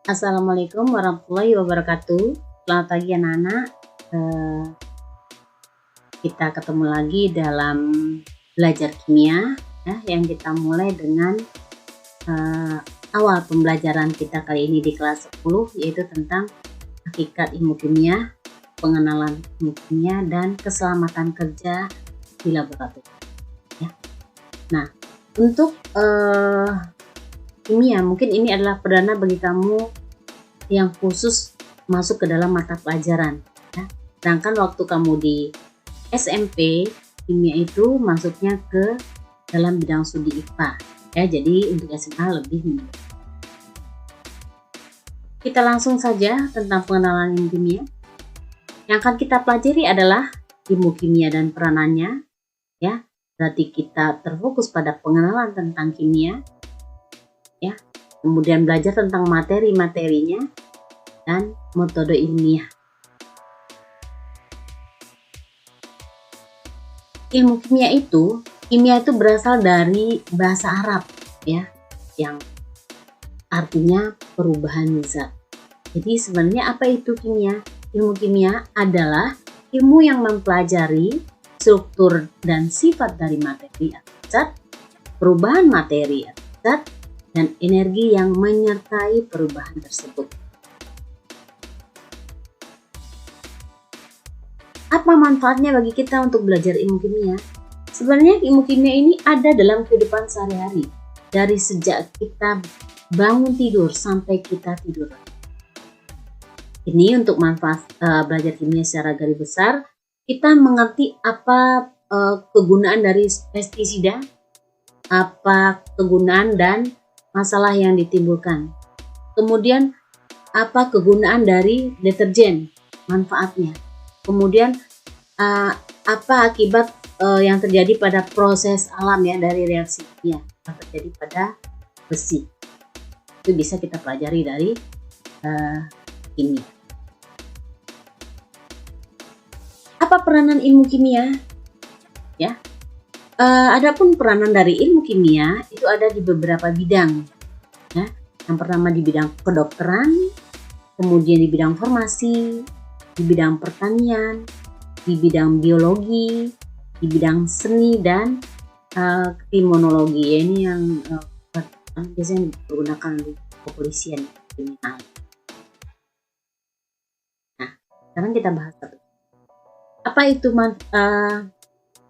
Assalamualaikum warahmatullahi wabarakatuh. Selamat pagi anak-anak. Kita ketemu lagi dalam belajar kimia ya, yang kita mulai dengan awal pembelajaran kita kali ini di kelas 10, yaitu tentang hakikat ilmu kimia, pengenalan ilmu kimia, dan keselamatan kerja di laboratorium ya. Nah, untuk kimia, mungkin ini adalah perdana bagi kamu yang khusus masuk ke dalam mata pelajaran ya. Sedangkan waktu kamu di SMP, kimia itu masuknya ke dalam bidang studi IPA ya, jadi untuk SMA lebih mudah. Kita langsung saja tentang pengenalan ilmu kimia. Yang akan kita pelajari adalah ilmu kimia dan peranannya ya. Berarti kita terfokus pada pengenalan tentang kimia ya, kemudian belajar tentang materi-materinya dan metode ilmiah. Ilmu kimia itu berasal dari bahasa Arab ya, yang artinya perubahan zat. Jadi sebenarnya apa itu kimia? Ilmu kimia adalah ilmu yang mempelajari struktur dan sifat dari materi atau zat, perubahan materi atau zat, dan energi yang menyertai perubahan tersebut. Apa manfaatnya bagi kita untuk belajar ilmu kimia? Sebenarnya ilmu kimia ini ada dalam kehidupan sehari-hari, dari sejak kita bangun tidur sampai kita tidur. Ini untuk manfaat belajar kimia secara garis besar, kita mengerti apa kegunaan dari pestisida, apa kegunaan dan masalah yang ditimbulkan. Kemudian apa kegunaan dari deterjen, manfaatnya. Kemudian apa akibat yang terjadi pada proses alam ya, dari reaksi kimia yang terjadi pada besi. Itu bisa kita pelajari dari kimia. Apa peranan ilmu kimia? Ya. Adapun peranan dari ilmu kimia itu ada di beberapa bidang ya. Yang pertama di bidang kedokteran, kemudian di bidang farmasi, di bidang pertanian, di bidang biologi, di bidang seni, dan kriminologi ya, ini yang biasanya digunakan di kepolisian kriminal. Nah, sekarang kita bahas apa itu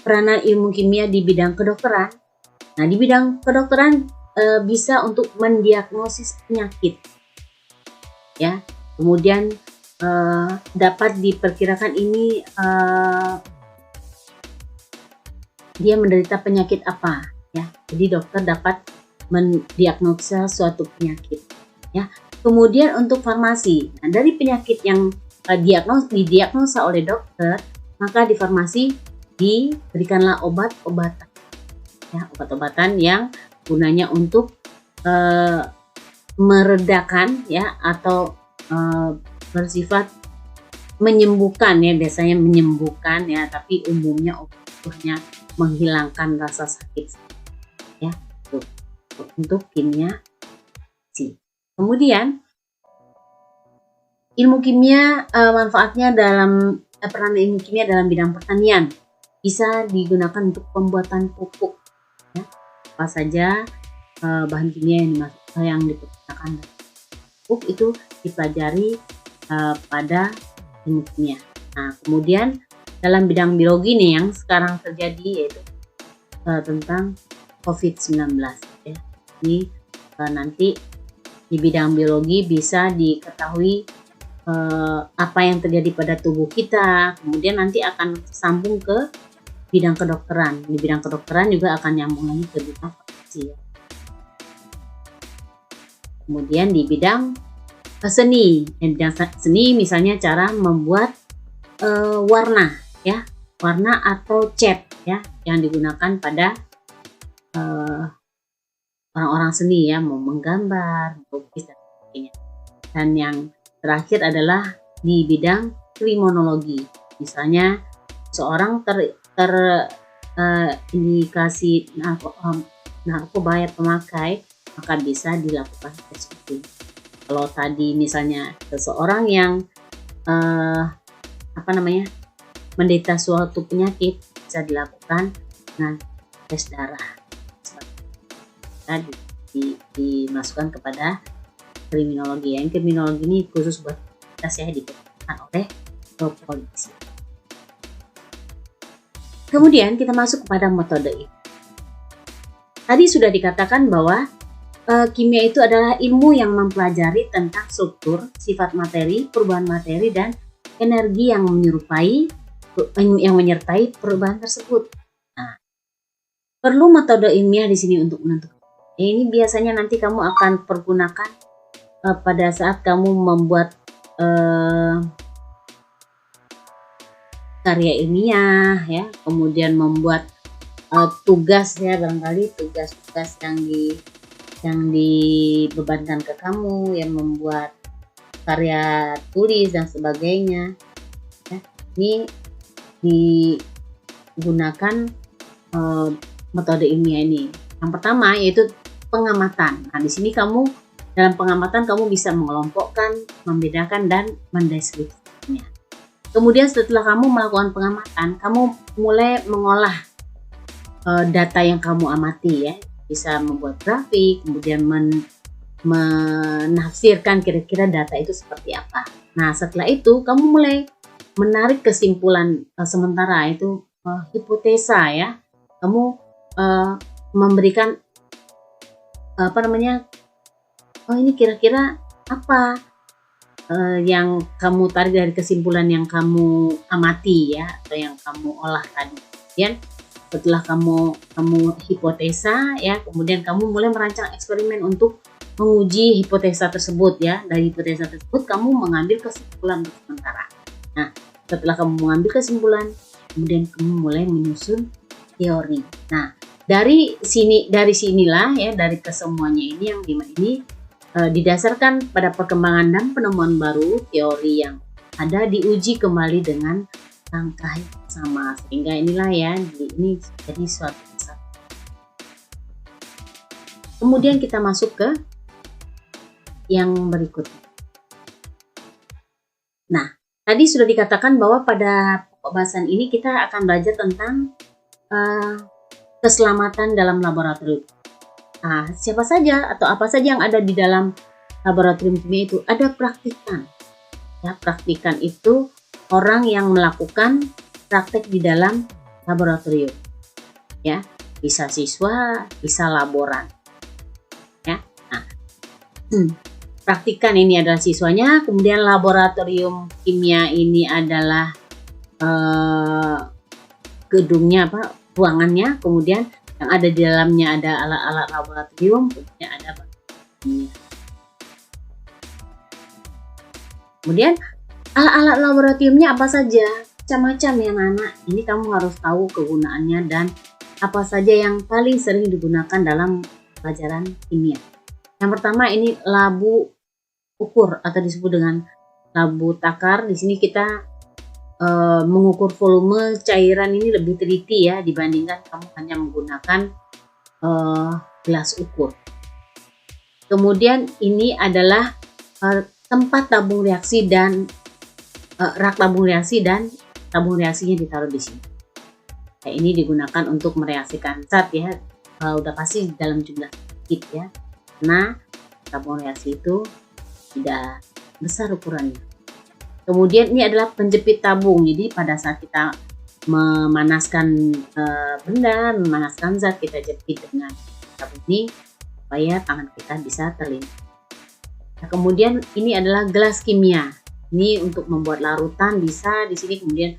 peranan ilmu kimia di bidang kedokteran. Nah, di bidang kedokteran bisa untuk mendiagnosis penyakit ya. Kemudian dapat diperkirakan ini dia menderita penyakit apa ya. Jadi dokter dapat mendiagnosa suatu penyakit ya. Kemudian untuk farmasi, nah, dari penyakit yang didiagnosa oleh dokter, maka di farmasi diberikanlah obat-obatan ya, obat-obatan yang gunanya untuk meredakan ya, atau bersifat menyembuhkan ya, biasanya menyembuhkan ya, tapi umumnya obatnya menghilangkan rasa sakit ya, untuk kimia sih. Kemudian ilmu kimia manfaatnya dalam peran ilmu kimia dalam bidang pertanian, bisa digunakan untuk pembuatan pupuk ya. Apa saja bahan kimia yang dipergunakan pupuk itu dipelajari pada ilmu kimia. Nah, kemudian dalam bidang biologi nih yang sekarang terjadi, yaitu tentang COVID-19 ya. Ini nanti di bidang biologi bisa diketahui apa yang terjadi pada tubuh kita, kemudian nanti akan sambung ke bidang kedokteran. Di bidang kedokteran juga akan nyambung lagi ke bidang farmasi ya. Kemudian di bidang seni, misalnya cara membuat warna ya, warna atau cat ya, yang digunakan pada orang-orang seni ya, mau menggambar, melukis dan sebagainya. Dan yang terakhir adalah di bidang kriminologi, misalnya seorang indikasi narkoba ya pemakai, maka bisa dilakukan tes urin. Kalau tadi misalnya seseorang yang menderita suatu penyakit, bisa dilakukan dengan tes darah. Dimasukkan kepada kriminologi. Yang kriminologi ini khusus buat kita ya, diperlukan oleh polisi. Kemudian kita masuk kepada metode ini. Tadi sudah dikatakan bahwa kimia itu adalah ilmu yang mempelajari tentang struktur, sifat materi, perubahan materi, dan energi yang menyertai perubahan tersebut. Nah, perlu metode ilmiah di sini untuk menentukan. Ini biasanya nanti kamu akan pergunakan pada saat kamu membuat karya ilmiah ya, kemudian membuat tugas ya, barangkali tugas-tugas yang dibebankan ke kamu, yang membuat karya tulis dan sebagainya ya. Ini digunakan metode ilmiah ini. Yang pertama yaitu pengamatan. Nah, di sini dalam pengamatan kamu bisa mengelompokkan, membedakan, dan mendeskripsikannya. Kemudian setelah kamu melakukan pengamatan, kamu mulai mengolah data yang kamu amati ya. Bisa membuat grafik, kemudian menafsirkan kira-kira data itu seperti apa. Nah, setelah itu kamu mulai menarik kesimpulan sementara, itu hipotesa ya. Kamu memberikan ini kira-kira apa yang kamu tarik dari kesimpulan yang kamu amati ya, atau yang kamu olah tadi. Kemudian setelah kamu hipotesa ya, kemudian kamu mulai merancang eksperimen untuk menguji hipotesa tersebut ya. Dari hipotesa tersebut kamu mengambil kesimpulan untuk sementara. Nah, setelah kamu mengambil kesimpulan, kemudian kamu mulai menyusun teori. Nah, dari sinilah ya, dari kesemuanya ini, yang 5 ini didasarkan pada perkembangan dan penemuan baru, teori yang ada diuji kembali dengan langkah yang sama, sehingga inilah ya, ini jadi suatu kesatuan. Kemudian kita masuk ke yang berikutnya. Nah, tadi sudah dikatakan bahwa pada pembahasan ini kita akan belajar tentang keselamatan dalam laboratorium. Nah, siapa saja atau apa saja yang ada di dalam laboratorium kimia itu? Ada praktikan. Ya, praktikan itu orang yang melakukan praktek di dalam laboratorium. Ya, bisa siswa, bisa laboran. Ya. Nah, praktikan ini adalah siswanya, kemudian laboratorium kimia ini adalah gedungnya, ruangannya, kemudian yang ada di dalamnya ada alat-alat laboratorium, kemudian ada kimia. Kemudian alat-alat laboratoriumnya apa saja? Macam-macam ya anak. Ini kamu harus tahu kegunaannya dan apa saja yang paling sering digunakan dalam pelajaran kimia. Yang pertama ini labu ukur atau disebut dengan labu takar. Di sini kita mengukur volume cairan ini lebih teliti ya, dibandingkan kamu hanya menggunakan gelas ukur. Kemudian ini adalah tempat tabung reaksi dan rak tabung reaksi, dan tabung reaksinya ditaruh di sini. Nah, ini digunakan untuk mereaksikan zat ya, udah pasti dalam jumlah sedikit ya. Nah, tabung reaksi itu tidak besar ukurannya. Kemudian ini adalah penjepit tabung. Jadi pada saat kita memanaskan memanaskan zat, kita jepit dengan tabung ini supaya tangan kita bisa terlindungi. Nah, kemudian ini adalah gelas kimia. Ini untuk membuat larutan bisa di sini, kemudian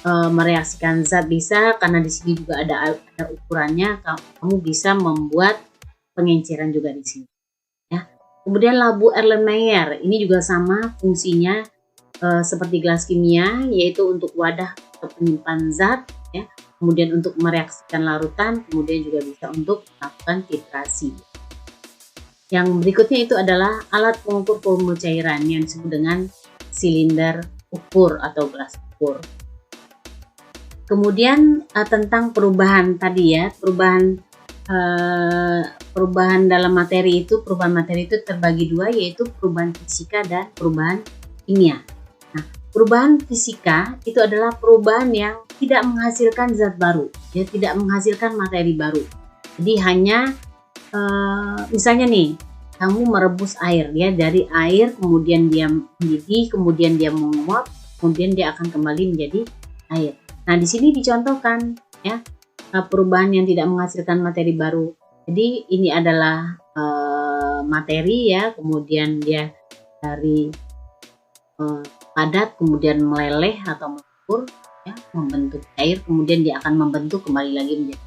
mereaksikan zat bisa, karena di sini juga ada ukurannya. Kamu bisa membuat pengenceran juga di sini. Ya. Kemudian labu Erlenmeyer ini juga sama fungsinya seperti gelas kimia, yaitu untuk wadah atau penyimpan zat, ya. Kemudian untuk mereaksikan larutan, kemudian juga bisa untuk melakukan titrasi. Yang berikutnya itu adalah alat pengukur volume cairan yang disebut dengan silinder ukur atau gelas ukur. kemudian tentang perubahan tadi ya, perubahan dalam materi itu, terbagi dua, yaitu perubahan fisika dan perubahan kimia. Nah, perubahan fisika itu adalah perubahan yang tidak menghasilkan zat baru, ya, tidak menghasilkan materi baru. Jadi hanya misalnya nih, kamu merebus air, ya, dari air kemudian dia mendidih, kemudian dia menguap, kemudian dia akan kembali menjadi air. Nah, di sini dicontohkan ya perubahan yang tidak menghasilkan materi baru. Jadi ini adalah materi ya, kemudian dia dari padat kemudian meleleh atau melebur ya, membentuk air, kemudian dia akan membentuk kembali lagi menjadi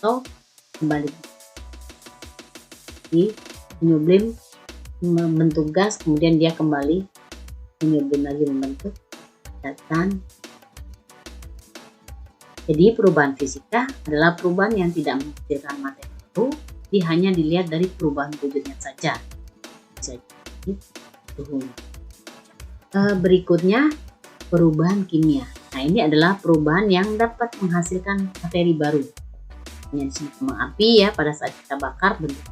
atau kembali di menyublim membentuk gas, kemudian dia kembali menyublim lagi membentuk dan jadi perubahan fisika adalah perubahan yang tidak menghasilkan materi baru, jadi hanya dilihat dari perubahan wujudnya saja. Bisa jadi suhu. Berikutnya perubahan kimia. Nah, ini adalah perubahan yang dapat menghasilkan materi baru. Ini kembang api ya, pada saat kita bakar bentuk.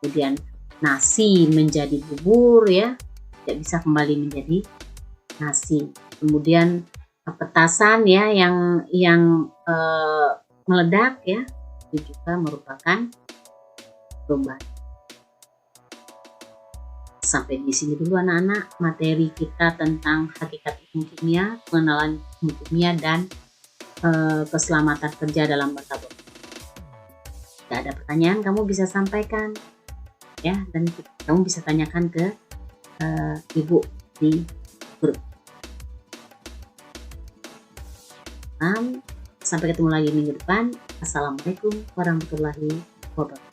Kemudian nasi menjadi bubur ya, tidak bisa kembali menjadi nasi. Kemudian petasan ya yang meledak ya, itu juga merupakan perubahan. Sampai di sini dulu anak-anak materi kita tentang hakikat ilmu kimia, pengenalan ilmu kimia dan keselamatan kerja dalam batabor. Jika ada pertanyaan kamu bisa sampaikan ya, dan kamu bisa tanyakan ke ibu di grup. Sampai ketemu lagi minggu depan. Assalamualaikum warahmatullahi wabarakatuh.